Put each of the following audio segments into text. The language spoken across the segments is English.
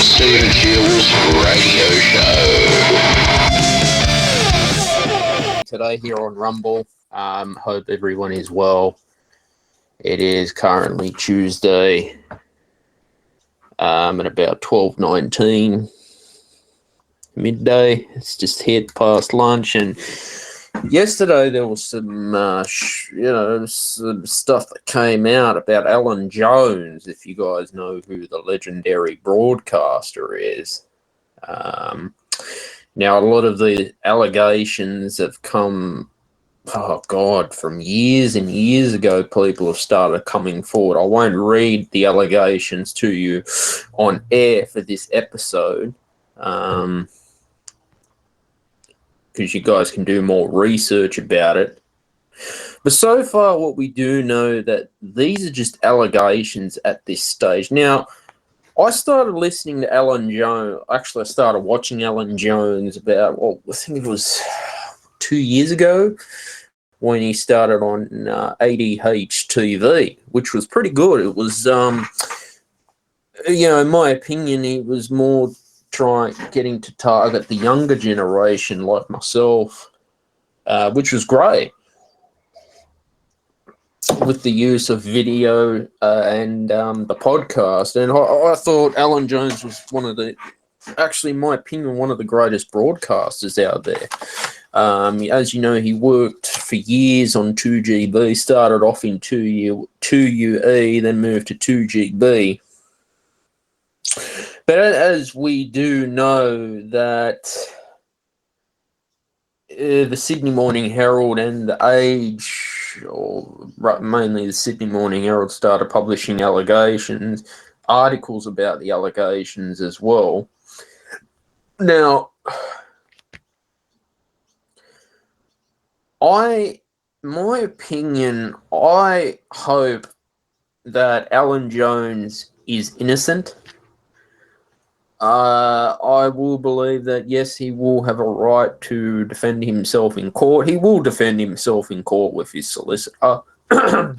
Stephen Gill's radio show. Today here on Rumble. Hope everyone is well. It is currently Tuesday at about 12:19 midday. It's just hit past lunch, and yesterday there was some some stuff that came out about Alan Jones, if you guys know who the legendary broadcaster is. Now, a lot of the allegations have come, from years and years ago. People have started coming forward. I won't read the allegations to you on air for this episode, because you guys can do more research about it. But so far, what we do know that these are just allegations at this stage. Now, I started listening to Alan Jones. Actually, I started watching Alan Jones about, I think it was 2 years ago when he started on ADH TV, which was pretty good. It was, in my opinion, he was more getting to target the younger generation like myself, which was great, with the use of video and the podcast. And I thought Alan Jones was in my opinion, one of the greatest broadcasters out there. As you know, he worked for years on 2GB, started off in 2UE, then moved to 2GB. But as we do know that the Sydney Morning Herald and the Age, or mainly the Sydney Morning Herald, started publishing articles about the allegations as well. Now, my opinion, I hope that Alan Jones is innocent. I will believe that, yes, he will have a right to defend himself in court. He will defend himself in court with his solicitor. Now,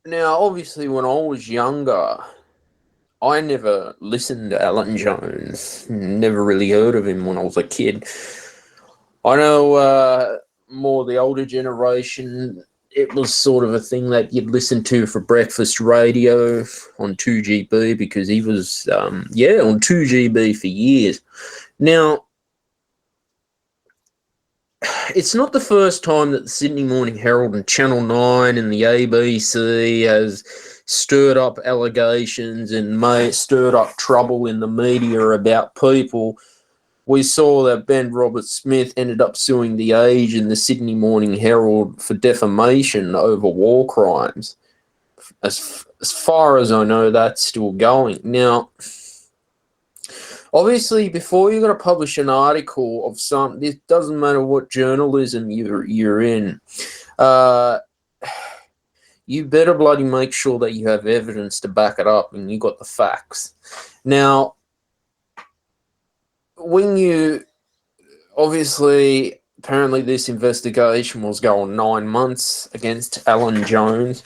obviously, when I was younger, I never listened to Alan Jones. Never really heard of him when I was a kid. I know more the older generation, it was sort of a thing that you'd listen to for breakfast radio on 2GB, because he was, on 2GB for years. Now, it's not the first time that the Sydney Morning Herald and Channel 9 and the ABC has stirred up allegations and stirred up trouble in the media about people. We saw that Ben Roberts-Smith ended up suing The Age and the Sydney Morning Herald for defamation over war crimes. As far as I know, that's still going. Now, obviously, before you're going to publish an article of something, it doesn't matter what journalism you're in, you better bloody make sure that you have evidence to back it up and you got the facts. Now, apparently this investigation was going 9 months against Alan Jones.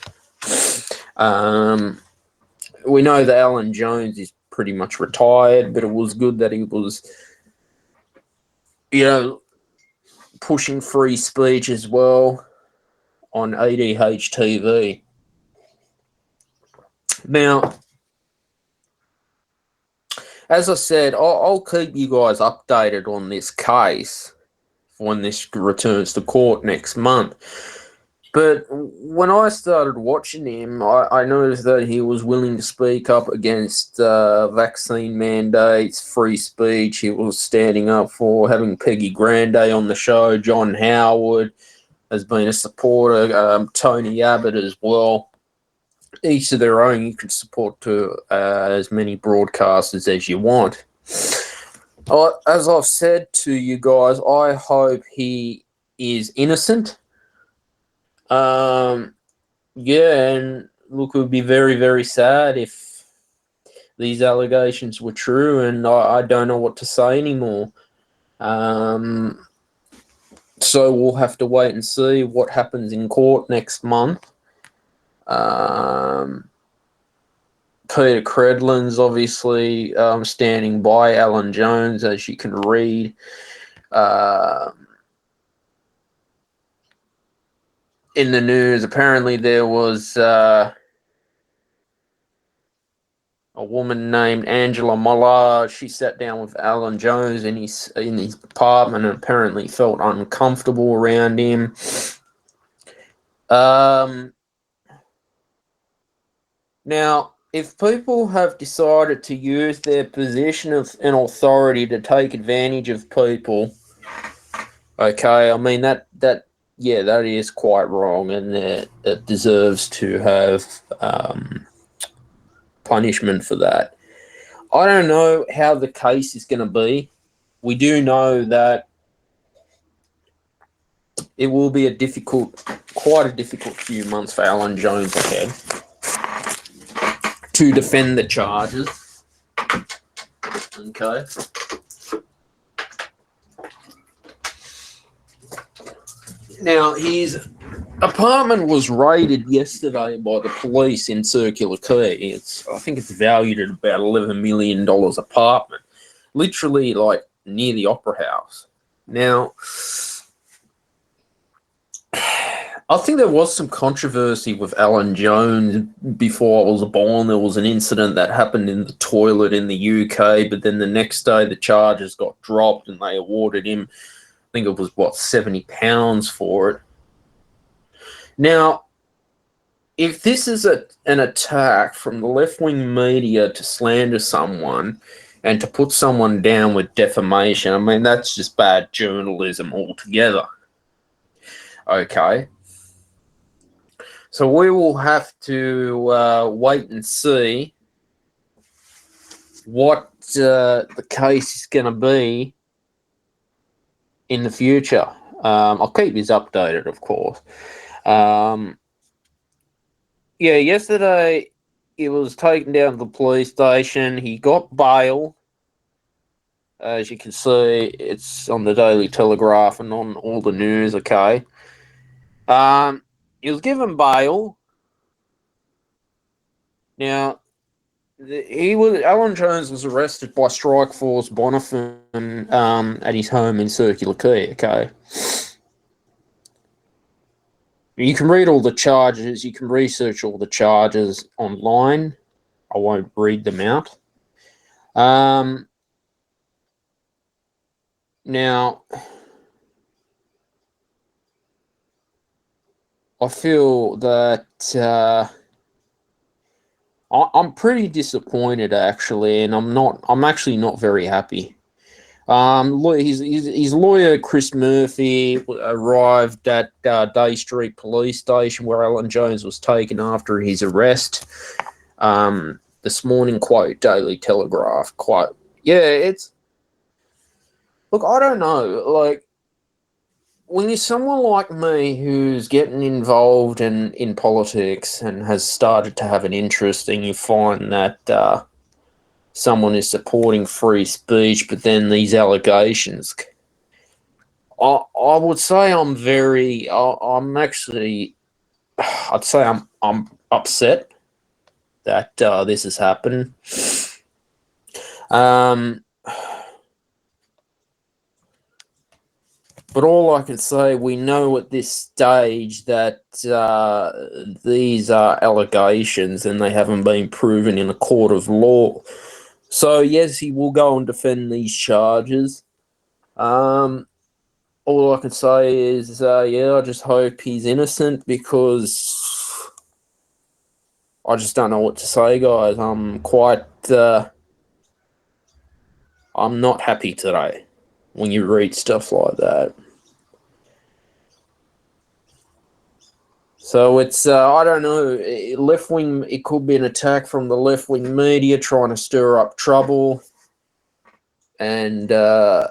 We know that Alan Jones is pretty much retired, but it was good that he was, pushing free speech as well on ADH TV. Now, as I said, I'll keep you guys updated on this case when this returns to court next month. But when I started watching him, I noticed that he was willing to speak up against vaccine mandates, free speech. He was standing up for having Peggy Grande on the show. John Howard has been a supporter, Tony Abbott as well. Each of their own. You can support to as many broadcasters as you want. As I've said to you guys, I hope he is innocent. And look, it would be very, very sad if these allegations were true, and I don't know what to say anymore. So we'll have to wait and see what happens in court next month. Peter Credlin's obviously standing by Alan Jones, as you can read. In the news, apparently there was a woman named Angela Muller. She sat down with Alan Jones in his apartment and apparently felt uncomfortable around him. Now, if people have decided to use their position and authority to take advantage of people, okay, I mean that is quite wrong, and it deserves to have punishment for that. I don't know how the case is going to be. We do know that it will be quite a difficult few months for Alan Jones ahead to defend the charges. Okay. Now, his apartment was raided yesterday by the police in Circular Quay. I think it's valued at about $11 million apartment, literally like near the Opera House. Now, I think there was some controversy with Alan Jones before I was born. There was an incident that happened in the toilet in the UK, but then the next day the charges got dropped and they awarded him, I think it was, £70 for it. Now, if this is an attack from the left-wing media to slander someone and to put someone down with defamation, I mean, that's just bad journalism altogether. Okay. So we will have to wait and see what the case is going to be in the future. I'll keep you updated, of course. Yesterday he was taken down to the police station. He got bail. As you can see, it's on the Daily Telegraph and on all the news, okay? He was given bail. Now, Alan Jones was arrested by Strikeforce Bonifan at his home in Circular Quay, okay? You can read all the charges. You can research all the charges online. I won't read them out. Now, I feel that I'm pretty disappointed, actually, and I'm actually not very happy. His lawyer, Chris Murphy, arrived at Day Street Police Station where Alan Jones was taken after his arrest. This morning, quote, Daily Telegraph, quote. Yeah, look, I don't know, like, when you're someone like me who's getting involved in politics and has started to have an interest, and you find that someone is supporting free speech, but then these allegations, I would say I'm upset that this has happened. But all I can say, we know at this stage that these are allegations and they haven't been proven in a court of law. So, yes, he will go and defend these charges. All I can say is, I just hope he's innocent, because I just don't know what to say, guys. I'm not happy today when you read stuff like that. So it's, I don't know, left-wing, it could be an attack from the left-wing media trying to stir up trouble. And I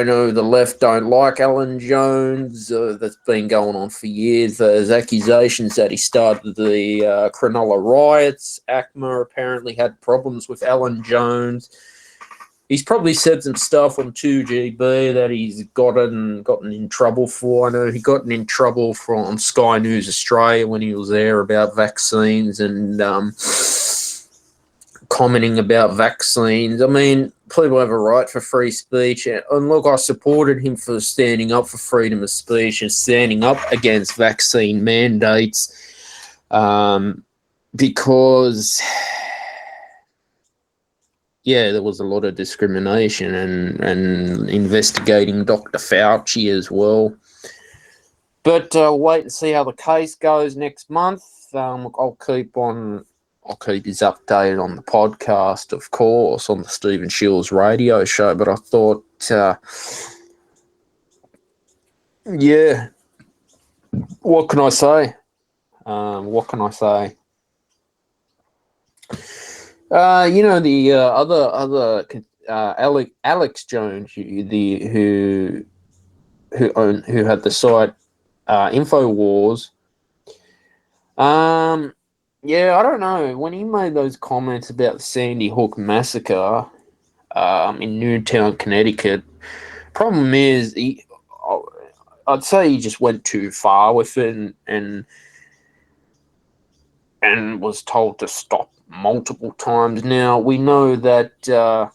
know the left don't like Alan Jones. That's been going on for years. There's accusations that he started the Cronulla riots. ACMA apparently had problems with Alan Jones. He's probably said some stuff on 2GB that he's gotten in trouble for. I know he gotten in trouble from Sky News Australia when he was there about vaccines and commenting about vaccines. I mean, people have a right for free speech. And look, I supported him for standing up for freedom of speech and standing up against vaccine mandates because, yeah, there was a lot of discrimination and investigating Dr. Fauci as well. But wait and see how the case goes next month. I'll keep his updated on the podcast, of course, on the Stephen Shields radio show. But I thought, yeah, what can I say? The other Alex Jones, who had the site Infowars. Yeah, I don't know. When he made those comments about the Sandy Hook massacre in Newtown, Connecticut, problem is I'd say he just went too far with it and was told to stop multiple times. Now, we know that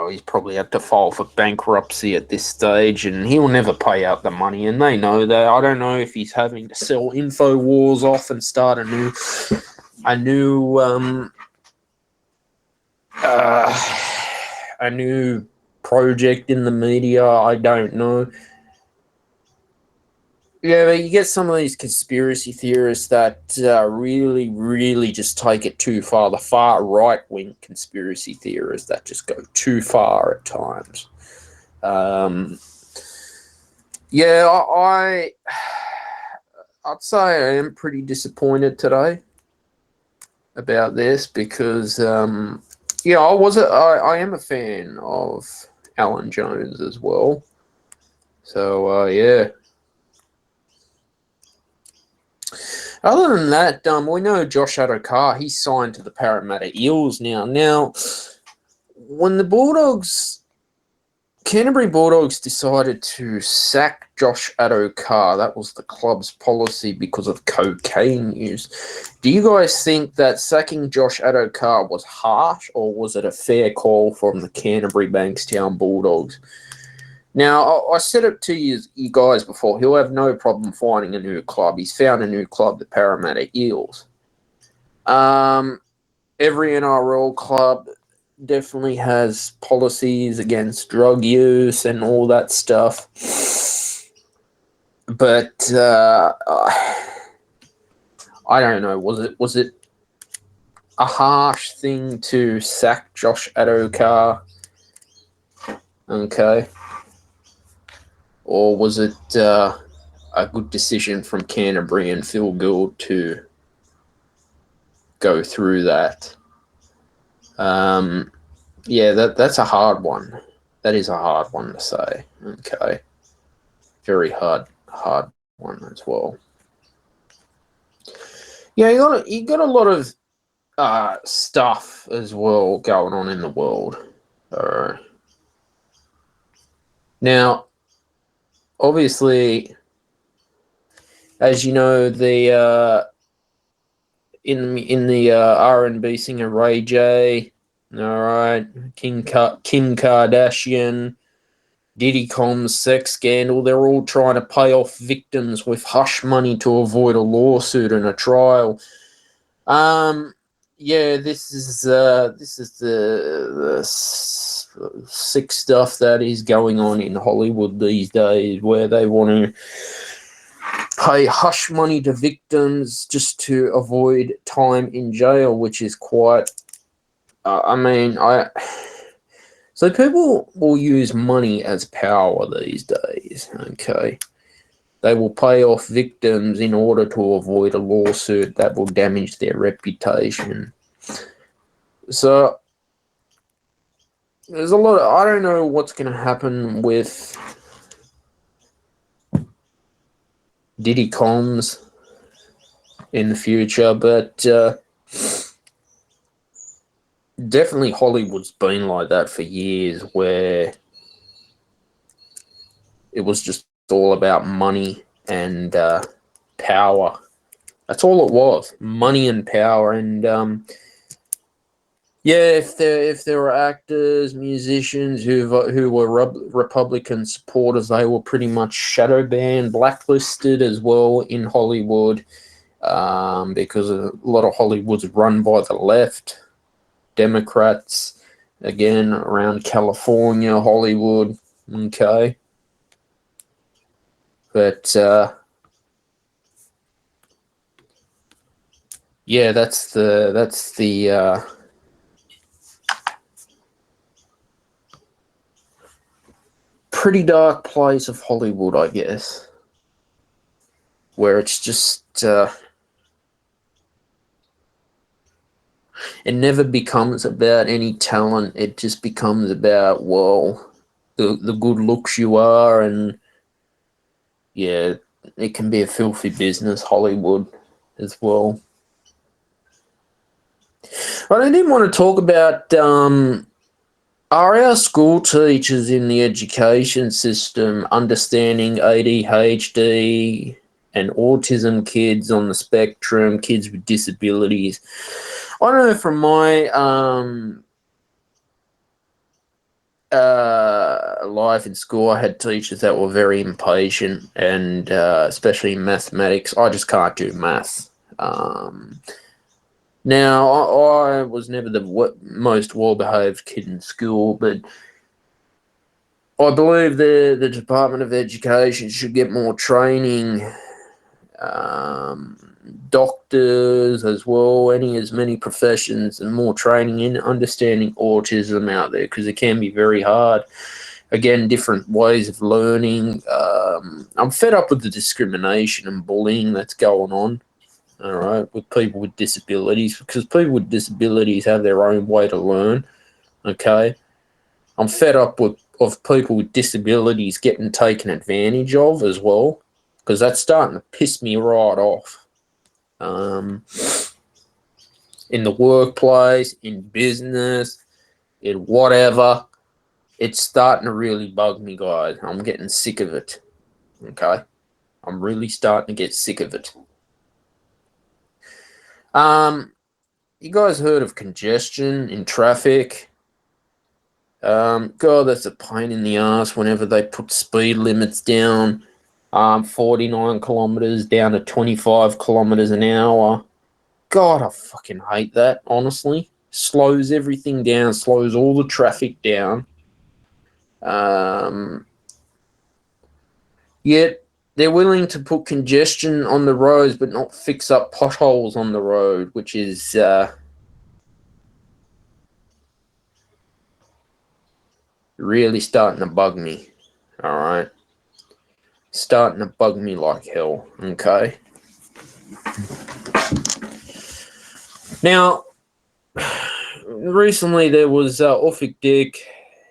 he's probably had to file for bankruptcy at this stage, and he'll never pay out the money, and they know that. I don't know if he's having to sell Infowars off and start a new project in the media. I don't know. Yeah, but you get some of these conspiracy theorists that really, really just take it too far. The far right-wing conspiracy theorists that just go too far at times. I'd say I am pretty disappointed today about this because, I am a fan of Alan Jones as well. So, yeah. Other than that, we know Josh Adokar, he's signed to the Parramatta Eels now. Now, when the Canterbury Bulldogs decided to sack Josh Adokar, that was the club's policy because of cocaine use. Do you guys think that sacking Josh Adokar was harsh, or was it a fair call from the Canterbury Bankstown Bulldogs? Now, I said it to you guys before. He'll have no problem finding a new club. He's found a new club, the Parramatta Eels. Every NRL club definitely has policies against drug use and all that stuff. But I don't know. Was it a harsh thing to sack Josh Adokar? Okay. Or was it a good decision from Canterbury and Phil Gould to go through that? That's a hard one. That is a hard one to say. Okay. Very hard one as well. Yeah, you got a lot of stuff as well going on in the world. Now, obviously, as you know, the in the R&B singer Ray J, all right, Kim Kardashian, Diddy Combs sex scandal, they're all trying to pay off victims with hush money to avoid a lawsuit and a trial. This is the sick stuff that is going on in Hollywood these days, where they want to pay hush money to victims just to avoid time in jail, which is quite. So people will use money as power these days. Okay. They will pay off victims in order to avoid a lawsuit that will damage their reputation. So there's a lot of, I don't know what's going to happen with Diddy Combs in the future, but definitely Hollywood's been like that for years, where it was just all about money and power That's all it was, money and power. And yeah, if there were actors, musicians who were Republican supporters, they were pretty much shadow banned, blacklisted as well in Hollywood, because a lot of Hollywood's run by the left, Democrats, again around California, Hollywood. Okay, but yeah, that's the pretty dark place of Hollywood, I guess, where it's just it never becomes about any talent. It just becomes about, well, the good looks you are, and yeah, it can be a filthy business, Hollywood, as well. But I didn't want to talk about are our school teachers in the education system understanding ADHD and autism kids on the spectrum, kids with disabilities? I know from my life in school, I had teachers that were very impatient, and especially in mathematics. I just can't do maths. Now, I was never the most well-behaved kid in school, but I believe the Department of Education should get more training, doctors as well, as many professions, and more training in understanding autism out there, because it can be very hard. Again, different ways of learning. I'm fed up with the discrimination and bullying that's going on. All right, with people with disabilities, because people with disabilities have their own way to learn. Okay, I'm fed up of people with disabilities getting taken advantage of as well, because that's starting to piss me right off. In the workplace, in business, in whatever, it's starting to really bug me, guys. I'm getting sick of it. Okay, I'm really starting to get sick of it. You guys heard of congestion in traffic? God, that's a pain in the ass whenever they put speed limits down, 49 kilometers down to 25 kilometers an hour. God, I fucking hate that, honestly. Slows everything down, slows all the traffic down. Yet they're willing to put congestion on the roads but not fix up potholes on the road, which is really starting to bug me. All right. Starting to bug me like hell. Okay. Now, recently there was Ufik Dik,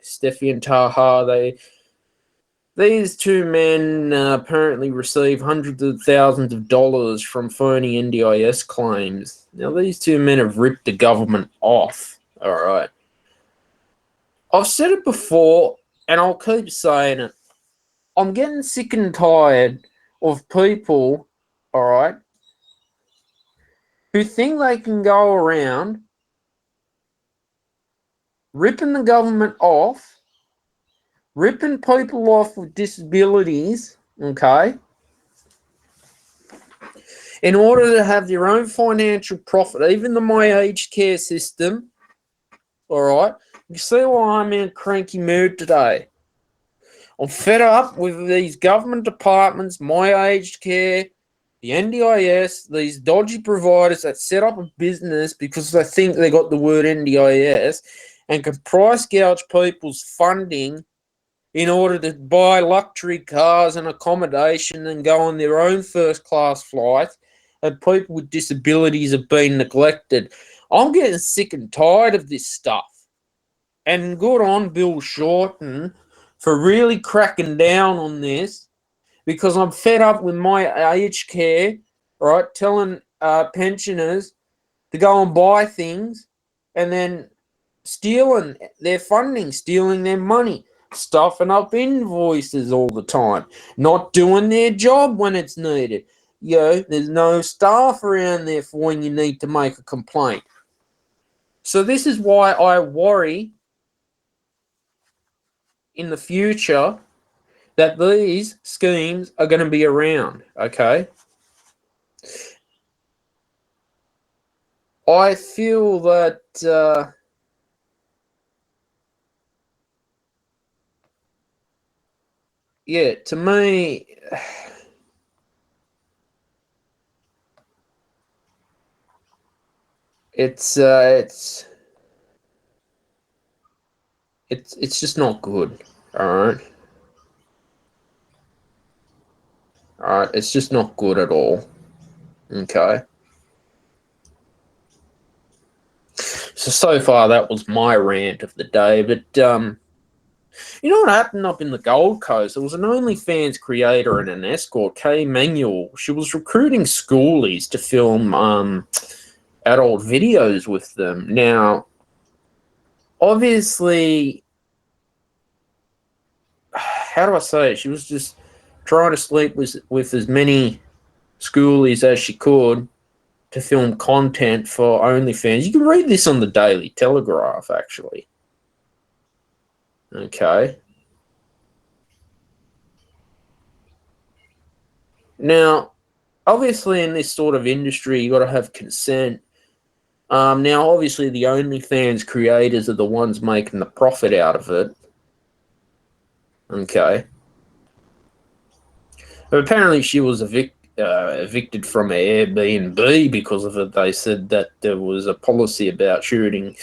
Steffi Taha. These two men apparently received hundreds of thousands of dollars from phony NDIS claims. Now, these two men have ripped the government off. All right. I've said it before, and I'll keep saying it. I'm getting sick and tired of people, all right, who think they can go around ripping the government off, ripping people off with disabilities, okay, in order to have their own financial profit. Even the my aged care system, all right. You see why I'm in a cranky mood today. I'm fed up with these government departments, my aged care, the NDIS, these dodgy providers that set up a business because they think they got the word NDIS and can price gouge people's funding in order to buy luxury cars and accommodation and go on their own first-class flights, and people with disabilities have been neglected. I'm getting sick and tired of this stuff. And good on Bill Shorten for really cracking down on this, because I'm fed up with my aged care, right, telling pensioners to go and buy things and then stealing their funding, stealing their money, stuffing up invoices all the time, not doing their job when it's needed. there's no staff around there for when you need to make a complaint. So this is why I worry in the future that these schemes are going to be around, okay? I feel that to me, it's just not good. All right, it's just not good at all. Okay. So far that was my rant of the day, but you know what happened up in the Gold Coast? There was an OnlyFans creator and an escort, Kay Manuel. She was recruiting schoolies to film adult videos with them. Now, obviously, how do I say it? She was just trying to sleep with as many schoolies as she could to film content for OnlyFans. You can read this on the Daily Telegraph, actually. Okay. Now, obviously, in this sort of industry, you got to have consent. Now, obviously, the OnlyFans creators are the ones making the profit out of it. Okay. But apparently, she was evicted from her Airbnb because of it. They said that there was a policy about shooting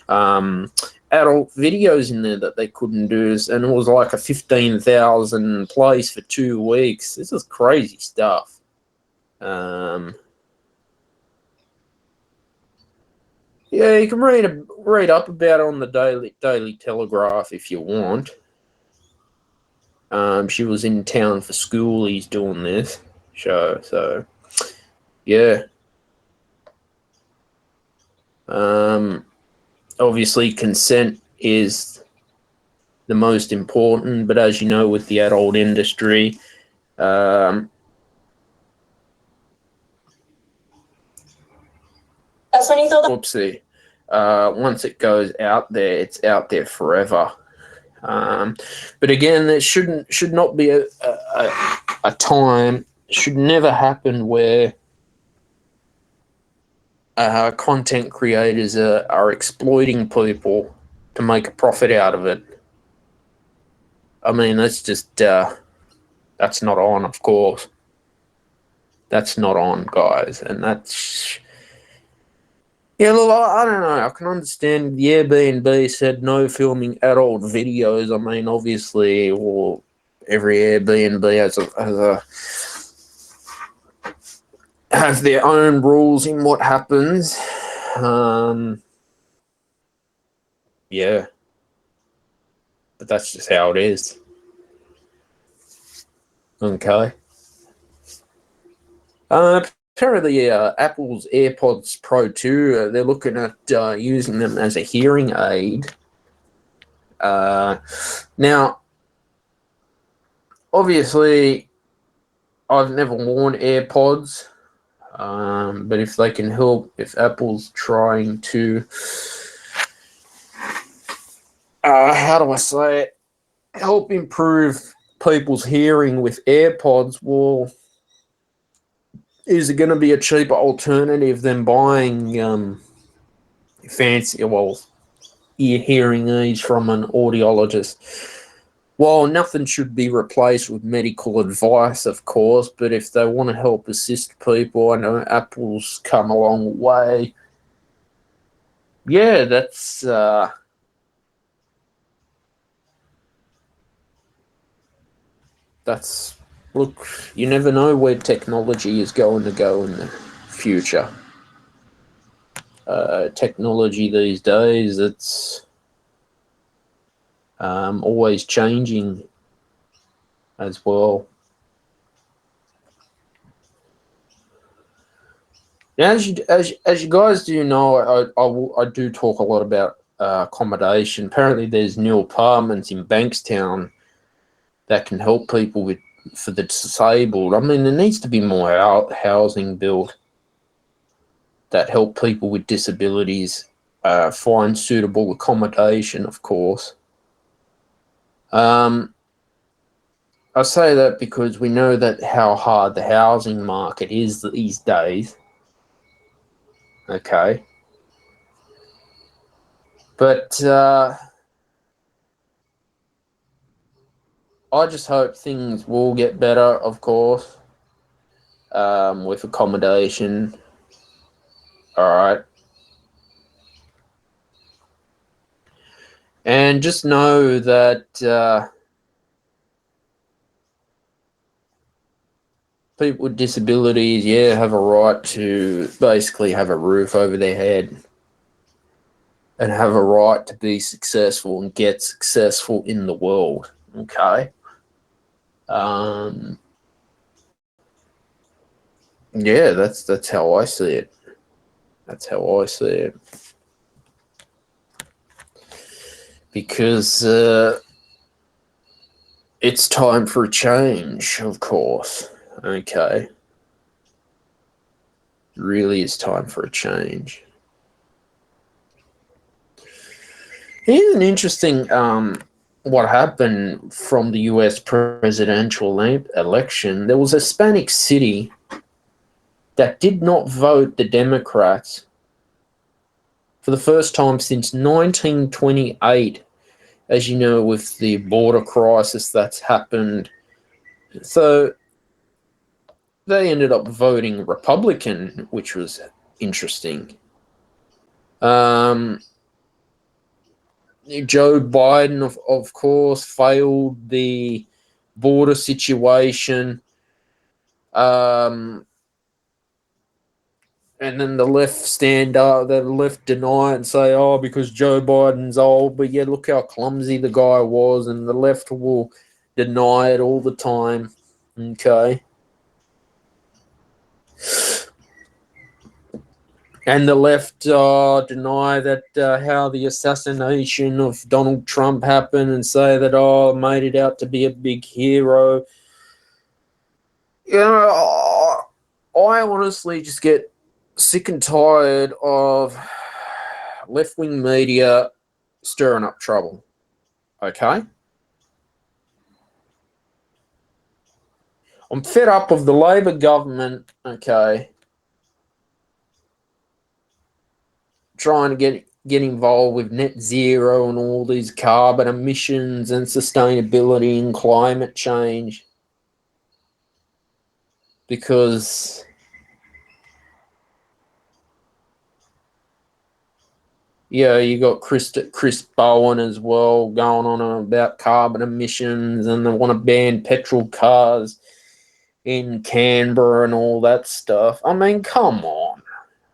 adult videos in there that they couldn't do, and it was like a 15,000 place for 2 weeks. This is crazy stuff. Yeah, you can read up about it on the Daily Telegraph if you want. She was in town for schoolies doing this show, so yeah. Obviously, consent is the most important, but as you know, with the adult industry, That's when you thought whoopsie. Once it goes out there, it's out there forever. But again, there should not be a time, should never happen where content creators are exploiting people to make a profit out of it. I mean, that's just that's not on, of course. That's not on, guys, and that's. Yeah, look, I don't know. I can understand the Airbnb said no filming adult videos. I mean, obviously, every Airbnb has their own rules in what happens. Yeah, but that's just how it is. Okay. Apparently, Apple's AirPods Pro 2, they're looking at using them as a hearing aid. Now, obviously, I've never worn AirPods, but if they can help, if Apple's trying to, how do I say it, help improve people's hearing with AirPods, well, is it going to be a cheaper alternative than buying fancy, ear hearing aids from an audiologist? Well, nothing should be replaced with medical advice, of course, but if they want to help assist people, I know Apple's come a long way. Yeah, that's look, you never know where technology is going to go in the future. Technology these days, it's always changing as well. Now, as you guys do know, I do talk a lot about accommodation. Apparently, there's new apartments in Bankstown that can help people with for the disabled. I mean, there needs to be more housing built that help people with disabilities find suitable accommodation, of course. I say that because we know that how hard the housing market is these days. Okay. But I just hope things will get better, of course, with accommodation. All right. And just know that people with disabilities, have a right to basically have a roof over their head and have a right to be successful and get successful in the world. Okay. That's how I see it. That's how I see it. Because it's time for a change, of course. Okay. It really is time for a change. Here's an interesting what happened from the US presidential election. There was a Hispanic city that did not vote the Democrats for the first time since 1928, as you know, with the border crisis that's happened. So they ended up voting Republican, which was interesting. Joe Biden, of course, failed the border situation. And then the left stand up, the left deny it and say, oh, because Joe Biden's old. But yeah, look how clumsy the guy was. And the left will deny it all the time. Okay. And the left deny that how the assassination of Donald Trump happened and say that, made it out to be a big hero. You know, I honestly just get sick and tired of left-wing media stirring up trouble. Okay? I'm fed up of the Labor government, okay, trying to get involved with net zero and all these carbon emissions and sustainability and climate change. Because you got Chris Bowen as well going on about carbon emissions, and they want to ban petrol cars in Canberra and all that stuff. I mean, come on.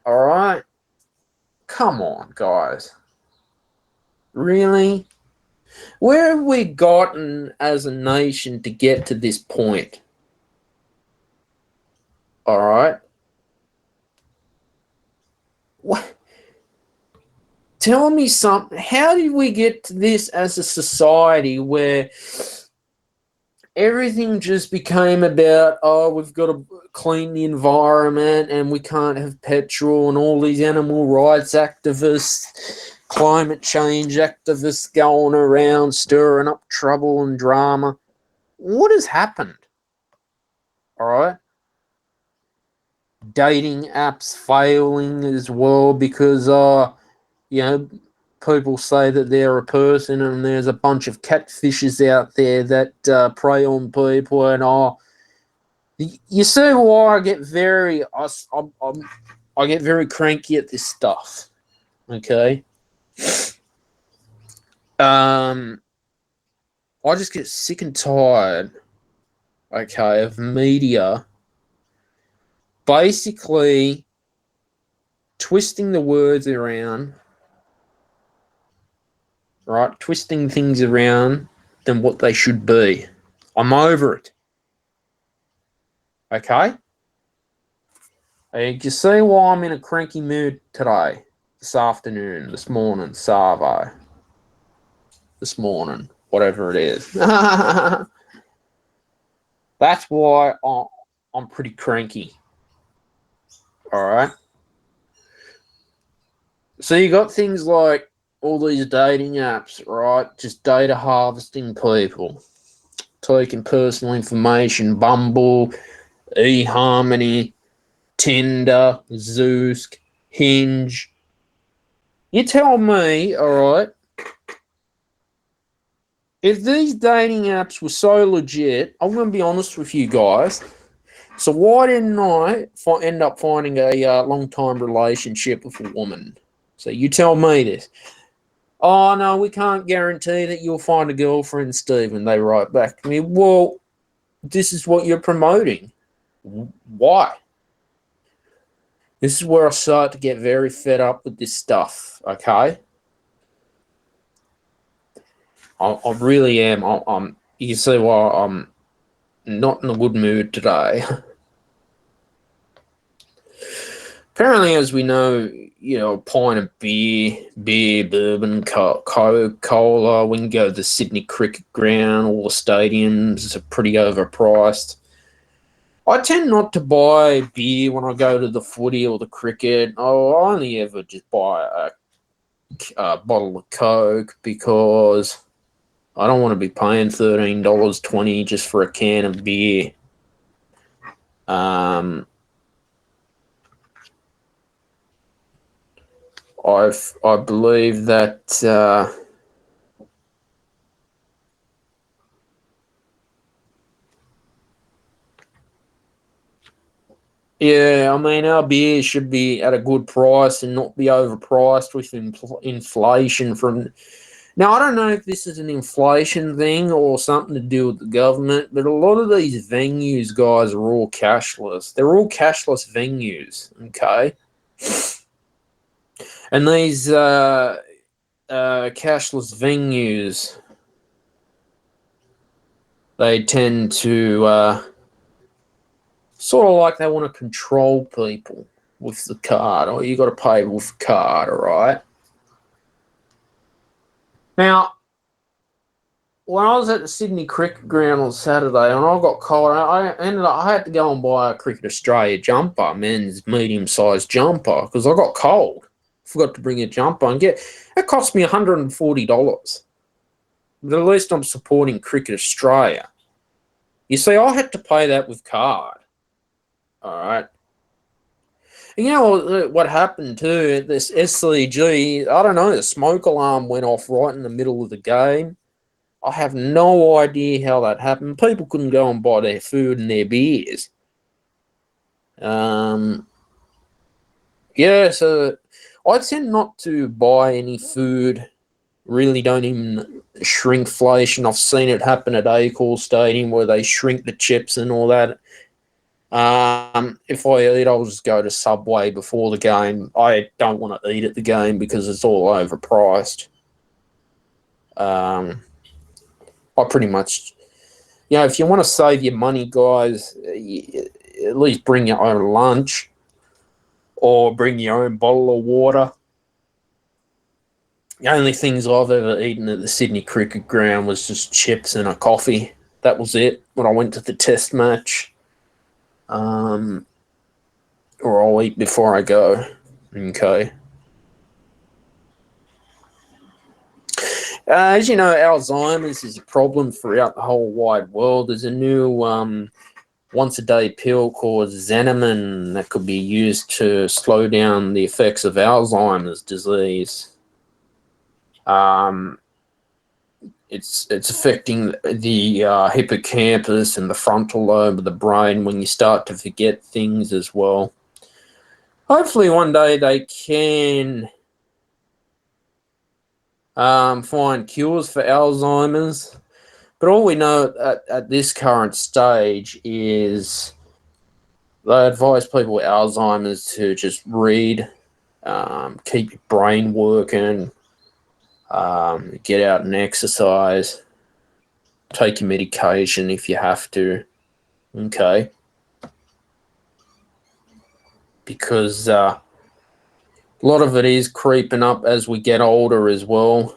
All right? Come on, guys. Really? Where have we gotten as a nation to get to this point? All right? What? Tell me something. How did we get to this as a society where everything just became about, we've got to clean the environment and we can't have petrol, and all these animal rights activists, climate change activists going around stirring up trouble and drama? What has happened? All right? Dating apps failing as well because, people say that they're a person and there's a bunch of catfishes out there that prey on people. And you see why I get very I get very cranky at this stuff. Okay. I just get sick and tired, okay, of media basically twisting the words around, right? Twisting things around than what they should be. I'm over it. Okay? You can see why I'm in a cranky mood today, this afternoon, this morning, Savo. This morning, whatever it is. That's why I'm pretty cranky. All right. So you got things like all these dating apps, right? Just data harvesting people, taking personal information, Bumble, eHarmony, Tinder, Zoosk, Hinge. You tell me, all right, if these dating apps were so legit, I'm going to be honest with you guys. So why didn't I end up finding a long-time relationship with a woman? So you tell me this. Oh, no, we can't guarantee that you'll find a girlfriend, Stephen. They write back to me, well, this is what you're promoting. Why? This is where I start to get very fed up with this stuff, okay? I really am. You can see why I'm not in a good mood today. Apparently, as we know, a pint of beer, bourbon, Coca-Cola, we can go to the Sydney Cricket Ground, all the stadiums are pretty overpriced. I tend not to buy beer when I go to the footy or the cricket. I only ever just buy a bottle of Coke because I don't want to be paying $13.20 just for a can of beer. I believe that yeah, I mean, our beer should be at a good price and not be overpriced with inflation from. Now, I don't know if this is an inflation thing or something to do with the government, but a lot of these venues, guys, are all cashless. They're all cashless venues, okay? And these cashless venues, they tend to sort of like they want to control people with the card. Oh, you got to pay with the card, all right? Now, when I was at the Sydney Cricket Ground on Saturday and I got cold, I had to go and buy a Cricket Australia jumper, men's medium-sized jumper, because I got cold. Forgot to bring a jumper and it cost me $140. But at least I'm supporting Cricket Australia. You see, I had to pay that with card. All right. And you know what happened too? This SCG, I don't know, the smoke alarm went off right in the middle of the game. I have no idea how that happened. People couldn't go and buy their food and their beers. Yeah, so I tend not to buy any food. Really don't even shrinkflation. I've seen it happen at Acor Stadium where they shrink the chips and all that. If I eat, I'll just go to Subway before the game. I don't want to eat at the game because it's all overpriced. I pretty much, if you want to save your money, guys, at least bring your own lunch or bring your own bottle of water. The only things I've ever eaten at the Sydney Cricket Ground was just chips and a coffee. That was it when I went to the test match. Or I'll eat before I go. Okay. As you know, Alzheimer's is a problem throughout the whole wide world. There's a new once-a-day pill called Xenamin that could be used to slow down the effects of Alzheimer's disease. It's affecting the hippocampus and the frontal lobe of the brain when you start to forget things as well. Hopefully one day they can find cures for Alzheimer's. But all we know at this current stage is they advise people with Alzheimer's to just read, keep your brain working, get out and exercise, take your medication if you have to, okay? Because a lot of it is creeping up as we get older as well.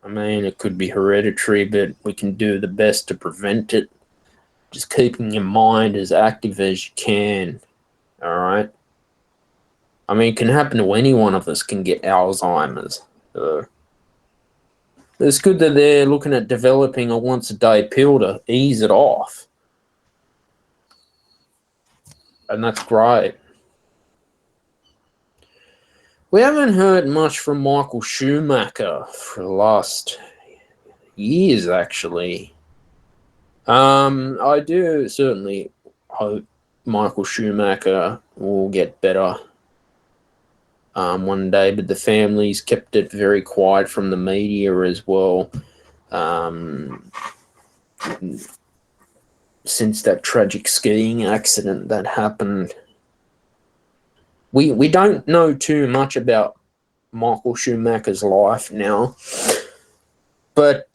I mean, it could be hereditary, but we can do the best to prevent it. just keeping your mind as active as you can. All right. I mean, it can happen to any one of us can get Alzheimer's. It's good that they're looking at developing a once-a-day pill to ease it off. And that's great. We haven't heard much from Michael Schumacher for the last years, actually. I do certainly hope Michael Schumacher will get better one day, but the family's kept it very quiet from the media as well. Since that tragic skiing accident that happened, we don't know too much about Michael Schumacher's life now, but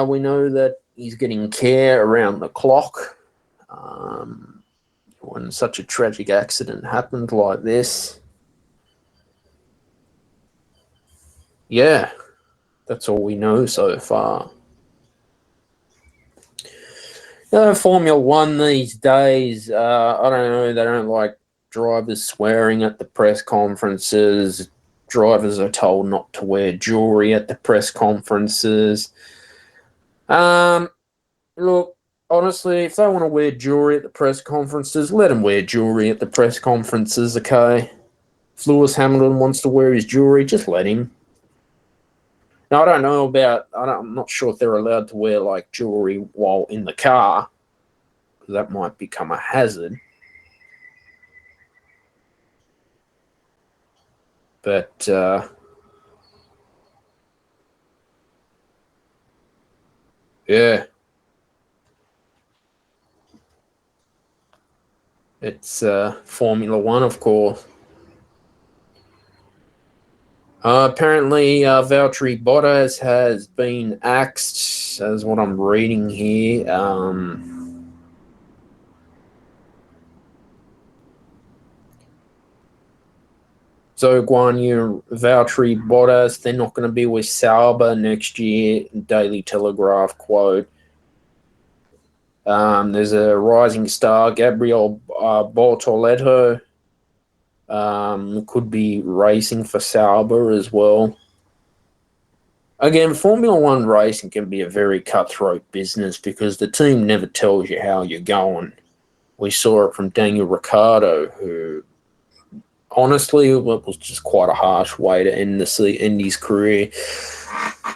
we know that he's getting care around the clock. When such a tragic accident happened like this, yeah, that's all we know so far. Formula One these days, I don't know, they don't like drivers swearing at the press conferences. Drivers are told not to wear jewelry at the press conferences. Look, honestly, if they want to wear jewelry at the press conferences, let them wear jewelry at the press conferences, okay? If Lewis Hamilton wants to wear his jewelry, just let him. Now, I don't know about, I'm not sure if they're allowed to wear, like, jewelry while in the car, because that might become a hazard. But, yeah. It's Formula One, of course. Apparently, Valtteri Bottas has been axed, as what I'm reading here. So Guan Yu, Valtteri Bottas, they're not going to be with Sauber next year. Daily Telegraph quote. There's a rising star, Gabriel Bortoleto. Could be racing for Sauber as well. Again, Formula One racing can be a very cutthroat business because the team never tells you how you're going. We saw it from Daniel Ricciardo, who honestly was just quite a harsh way to end his career.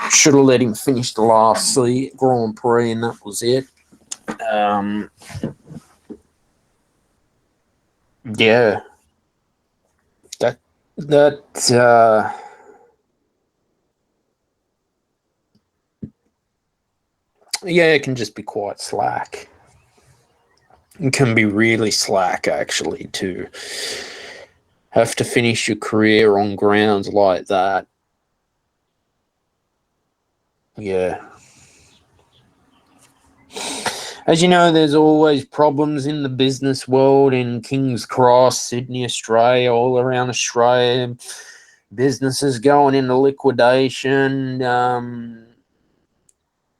Should have let him finish the last Grand Prix, and that was it. Yeah. Yeah, it can just be quite slack. It can be really slack, actually, to have to finish your career on grounds like that. Yeah. As you know, there's always problems in the business world in King's Cross, Sydney, Australia, all around Australia. Businesses going into liquidation.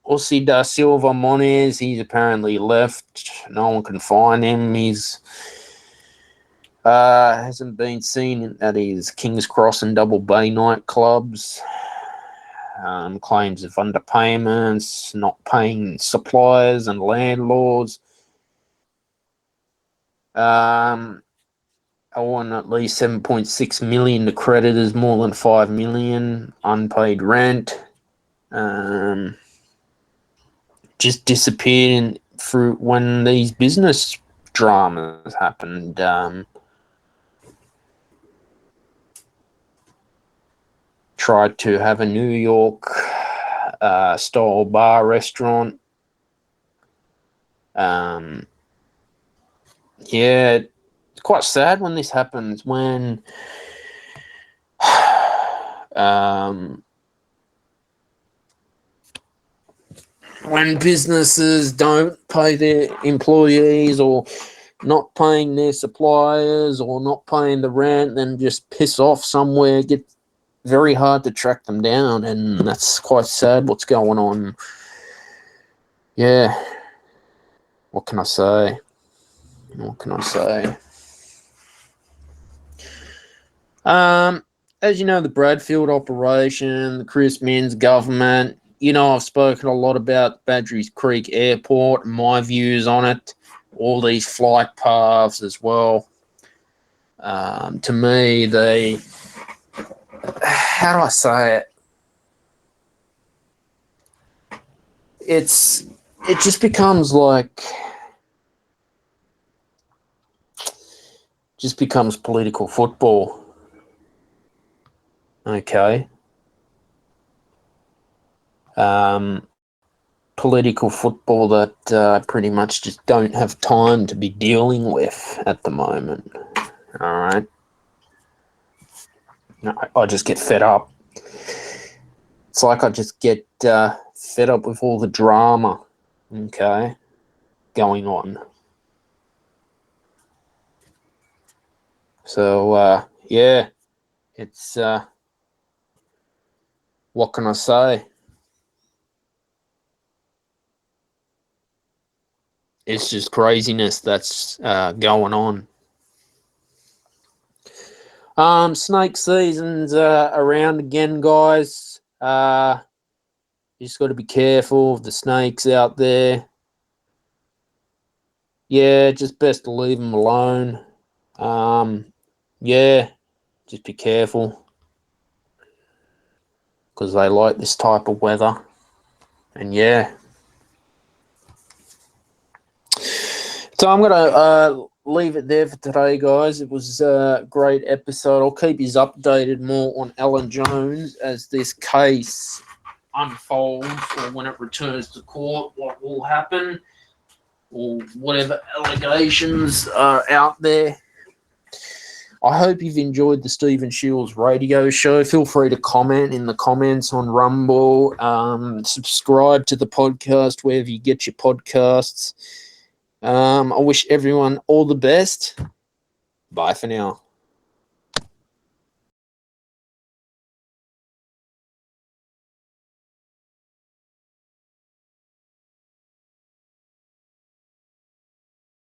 Aussie Da Silva Moniz, he's apparently left. No one can find him. He's hasn't been seen at his King's Cross and Double Bay nightclubs. Claims of underpayments, not paying suppliers and landlords. I want at least 7.6 million to creditors, more than 5 million unpaid rent. Just disappeared through when these business dramas happened. Tried to have a New York style bar restaurant. Yeah, it's quite sad when this happens, when businesses don't pay their employees, or not paying their suppliers, or not paying the rent, then just piss off somewhere, get very hard to track them down, and that's quite sad what's going on. Yeah. what can I say? As you know, the Bradfield operation, the Chris Minns government, I've spoken a lot about Badgerys Creek Airport and my views on it, all these flight paths as well. To me, how do I say it? It just becomes political football. Okay. Political football that pretty much just don't have time to be dealing with at the moment. All right. I just get fed up. It's like I just get fed up with all the drama, okay, going on. So, yeah, it's, what can I say? It's just craziness that's going on. Snake season's around again, guys. You just got to be careful of the snakes out there. Yeah, just best to leave them alone. Yeah, just be careful because they like this type of weather. And yeah. So I'm going to leave it there for today, guys. It was a great episode. I'll keep you updated more on Alan Jones as this case unfolds, or when it returns to court, what will happen, or whatever allegations are out there. I hope you've enjoyed the Stephen Shields radio show. Feel free to comment in the comments on Rumble. Subscribe to the podcast wherever you get your podcasts. I wish everyone all the best. Bye for now.